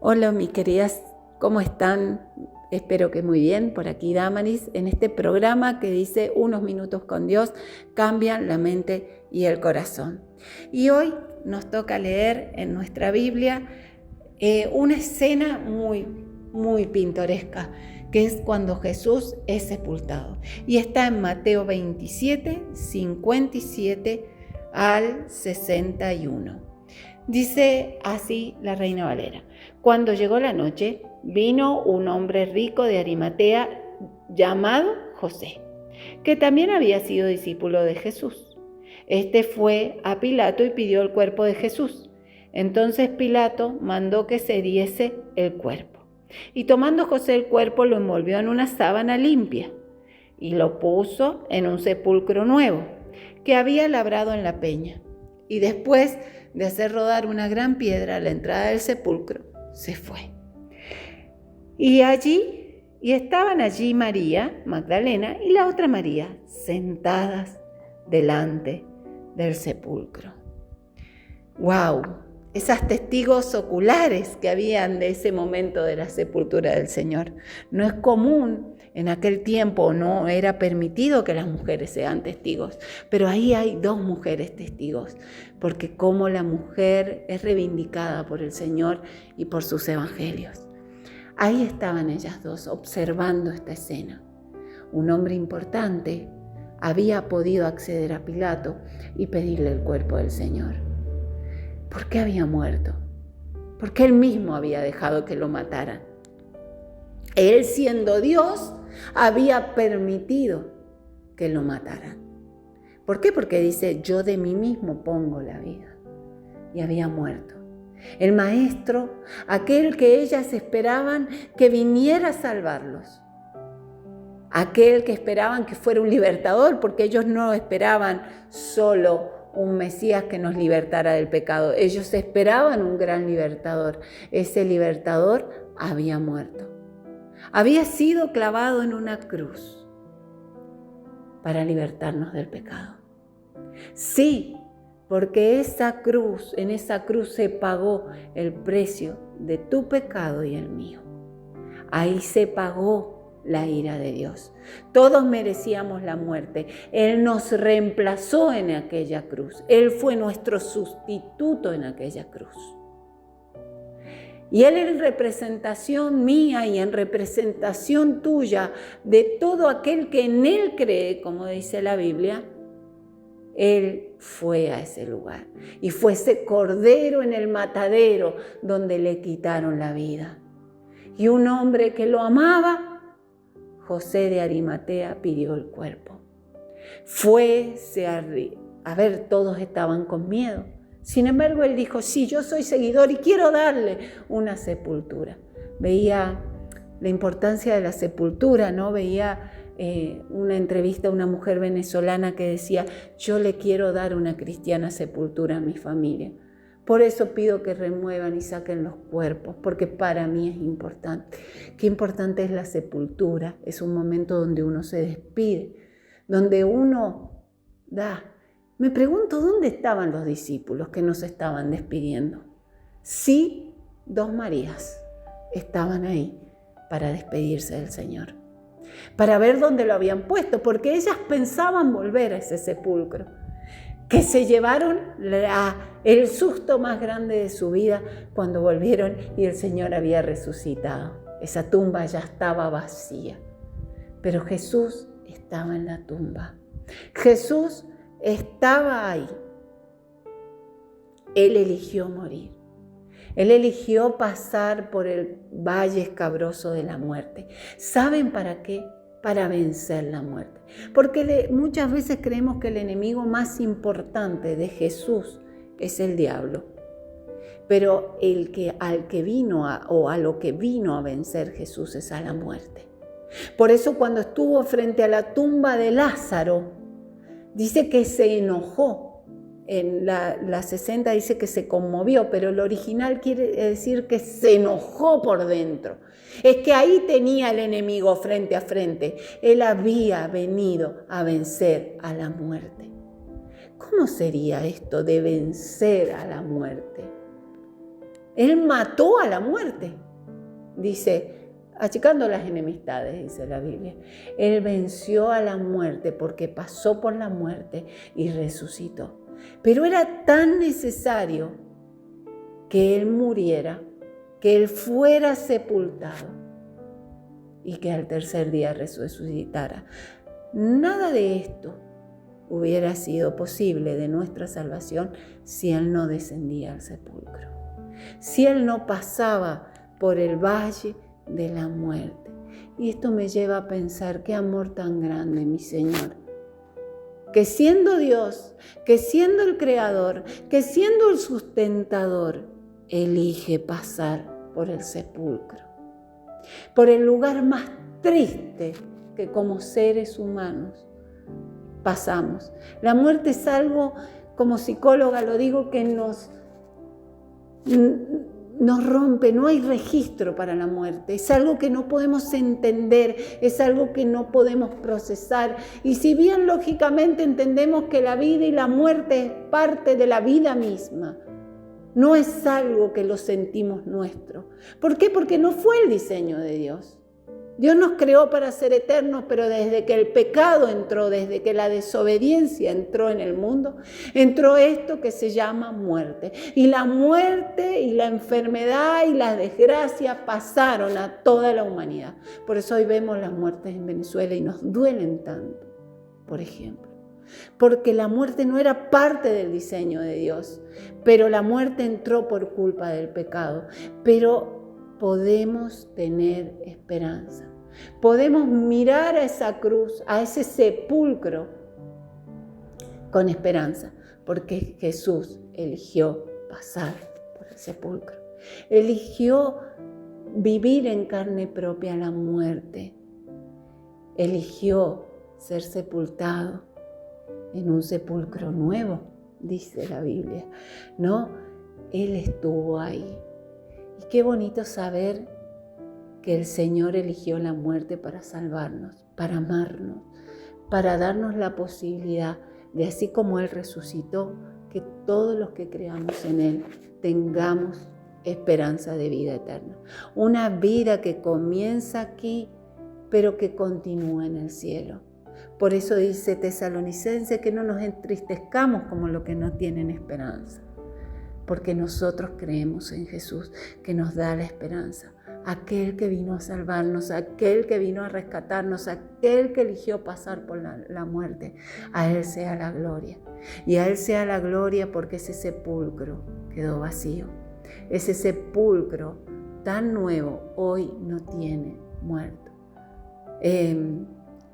Hola, mis queridas, ¿cómo están? Espero que muy bien. Por aquí Damaris, en este programa que dice Unos minutos con Dios cambian la mente y el corazón. Y hoy nos toca leer en nuestra Biblia una escena muy pintoresca, que es cuando Jesús es sepultado. Y está en Mateo 27, 57 al 61. Dice así la Reina Valera: cuando llegó la noche, vino un hombre rico de Arimatea llamado José, que también había sido discípulo de Jesús. Este fue a Pilato y pidió el cuerpo de Jesús. Entonces Pilato mandó que se diese el cuerpo. Y tomando José el cuerpo, lo envolvió en una sábana limpia y lo puso en un sepulcro nuevo que había labrado en la peña. Y después de hacer rodar una gran piedra a la entrada del sepulcro, se fue. Y estaban allí María Magdalena y la otra María sentadas delante del sepulcro. ¡Wow! Esas testigos oculares que habían de ese momento de la sepultura del Señor. No es común en aquel tiempo, no era permitido que las mujeres sean testigos, pero ahí hay dos mujeres testigos, porque como la mujer es reivindicada por el Señor y por sus evangelios. Ahí estaban ellas dos observando esta escena. Un hombre importante había podido acceder a Pilato y pedirle el cuerpo del Señor. ¿Por qué había muerto? Porque él mismo había dejado que lo mataran. Él, siendo Dios, había permitido que lo mataran. ¿Por qué? Porque dice, yo de mí mismo pongo la vida. Y había muerto. El maestro, aquel que ellas esperaban que viniera a salvarlos. Aquel que esperaban que fuera un libertador, porque ellos no esperaban solo un Mesías que nos libertara del pecado. Ellos esperaban un gran libertador. Ese libertador había muerto. Había sido clavado en una cruz para libertarnos del pecado. Sí, porque en esa cruz se pagó el precio de tu pecado y el mío. Ahí se pagó la ira de Dios. Todos merecíamos la muerte. Él nos reemplazó en aquella cruz. Él fue nuestro sustituto en aquella cruz. Y Él, en representación mía y en representación tuya, de todo aquel que en Él cree, como dice la Biblia, Él fue a ese lugar. Y fue ese cordero en el matadero donde le quitaron la vida. Y un hombre que lo amaba, José de Arimatea, pidió el cuerpo. Todos estaban con miedo. Sin embargo, él dijo, sí, yo soy seguidor y quiero darle una sepultura. Veía la importancia de la sepultura, ¿no? Veía una entrevista a una mujer venezolana que decía, yo le quiero dar una cristiana sepultura a mi familia. Por eso pido que remuevan y saquen los cuerpos, porque para mí es importante. Qué importante es la sepultura. Es un momento donde uno se despide, donde uno da. Me pregunto, ¿dónde estaban los discípulos que nos estaban despidiendo? Sí, dos Marías estaban ahí para despedirse del Señor, para ver dónde lo habían puesto, porque ellas pensaban volver a ese sepulcro, que se llevaron el susto más grande de su vida cuando volvieron y el Señor había resucitado. Esa tumba ya estaba vacía, pero Jesús estaba en la tumba. Jesús estaba ahí. Él eligió morir. Él eligió pasar por el valle escabroso de la muerte. ¿Saben para qué? Para vencer la muerte. Porque muchas veces creemos que el enemigo más importante de Jesús es el diablo. Pero a lo que vino a vencer Jesús es a la muerte. Por eso cuando estuvo frente a la tumba de Lázaro, dice que se enojó. En la 60 dice que se conmovió, pero el original quiere decir que se enojó por dentro. Es que ahí tenía el enemigo frente a frente. Él había venido a vencer a la muerte. ¿Cómo sería esto de vencer a la muerte? Él mató a la muerte, dice, achicando las enemistades, dice la Biblia. Él venció a la muerte porque pasó por la muerte y resucitó. Pero era tan necesario que Él muriera, que Él fuera sepultado y que al tercer día resucitara. Nada de esto hubiera sido posible de nuestra salvación si Él no descendía al sepulcro, si Él no pasaba por el valle de la muerte. Y esto me lleva a pensar, qué amor tan grande, mi Señor, que siendo Dios, que siendo el Creador, que siendo el sustentador, elige pasar por el sepulcro, por el lugar más triste que como seres humanos pasamos. La muerte es algo, como psicóloga lo digo, que nos rompe, no hay registro para la muerte, es algo que no podemos entender, es algo que no podemos procesar. Y si bien lógicamente entendemos que la vida y la muerte es parte de la vida misma, no es algo que lo sentimos nuestro. ¿Por qué? Porque no fue el diseño de Dios. Dios nos creó para ser eternos, pero desde que el pecado entró, desde que la desobediencia entró en el mundo, entró esto que se llama muerte. Y la muerte y la enfermedad y la desgracia pasaron a toda la humanidad. Por eso hoy vemos las muertes en Venezuela y nos duelen tanto, por ejemplo. Porque la muerte no era parte del diseño de Dios, pero la muerte entró por culpa del pecado. Pero podemos tener esperanza. Podemos mirar a esa cruz, a ese sepulcro con esperanza, porque Jesús eligió pasar por el sepulcro. Eligió vivir en carne propia la muerte. Eligió ser sepultado en un sepulcro nuevo, dice la Biblia, ¿no? Él estuvo ahí. Y qué bonito saber que el Señor eligió la muerte para salvarnos, para amarnos, para darnos la posibilidad de, así como Él resucitó, que todos los que creamos en Él tengamos esperanza de vida eterna. Una vida que comienza aquí, pero que continúa en el cielo. Por eso dice Tesalonicenses que no nos entristezcamos como los que no tienen esperanza. Porque nosotros creemos en Jesús, que nos da la esperanza. Aquel que vino a salvarnos, aquel que vino a rescatarnos, aquel que eligió pasar por la muerte. A Él sea la gloria. Y a Él sea la gloria porque ese sepulcro quedó vacío. Ese sepulcro tan nuevo hoy no tiene muerto.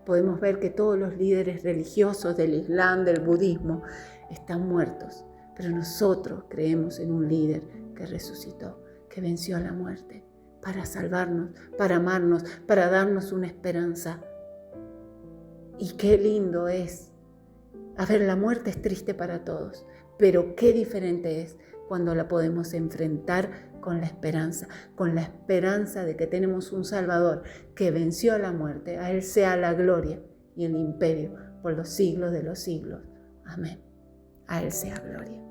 Podemos ver que todos los líderes religiosos del Islam, del budismo, están muertos. Pero nosotros creemos en un líder que resucitó, que venció a la muerte para salvarnos, para amarnos, para darnos una esperanza. Y qué lindo es. A ver, la muerte es triste para todos, pero qué diferente es cuando la podemos enfrentar con la esperanza de que tenemos un Salvador que venció a la muerte. A Él sea la gloria y el imperio por los siglos de los siglos. Amén. A Él sea gloria.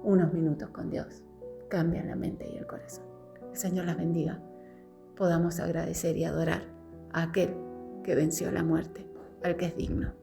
Unos minutos con Dios cambian la mente y el corazón. El Señor las bendiga. Podamos agradecer y adorar a aquel que venció la muerte, al que es digno.